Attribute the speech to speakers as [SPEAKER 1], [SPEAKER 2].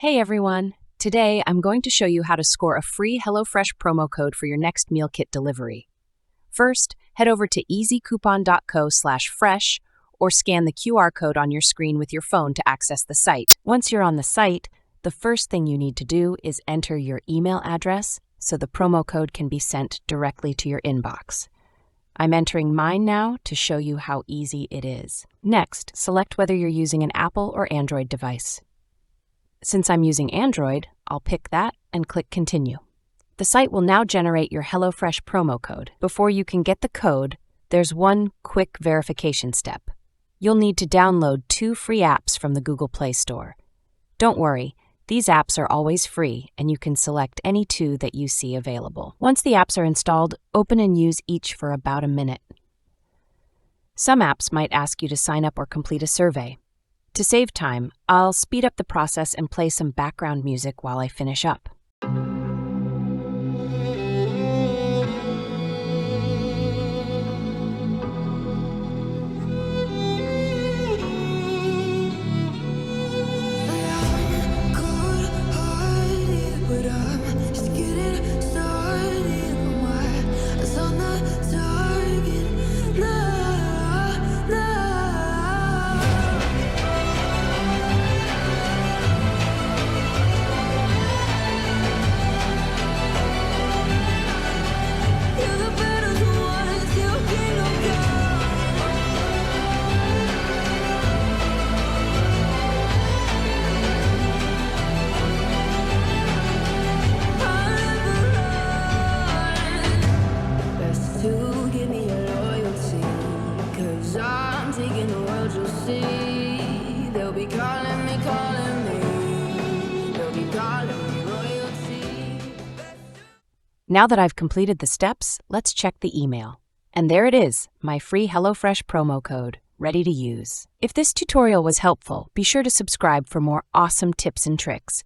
[SPEAKER 1] Hey everyone! Today I'm going to show you how to score a free HelloFresh promo code for your next meal kit delivery. First, head over to easycoupon.co/fresh or scan the QR code on your screen with your phone to access the site. Once you're on the site, the first thing you need to do is enter your email address so the promo code can be sent directly to your inbox. I'm entering mine now to show you how easy it is. Next, select whether you're using an Apple or Android device. Since I'm using Android, I'll pick that and click Continue. The site will now generate your HelloFresh promo code. Before you can get the code, there's one quick verification step. You'll need to download 2 free apps from the Google Play Store. Don't worry, these apps are always free and you can select any 2 that you see available. Once the apps are installed, open and use each for about a minute. Some apps might ask you to sign up or complete a survey. To save time, I'll speed up the process and play some background music while I finish up.
[SPEAKER 2] They'll be calling me royalty.
[SPEAKER 1] Now that I've completed the steps, let's check the email. And there it is, my free HelloFresh promo code, ready to use. If this tutorial was helpful, be sure to subscribe for more awesome tips and tricks.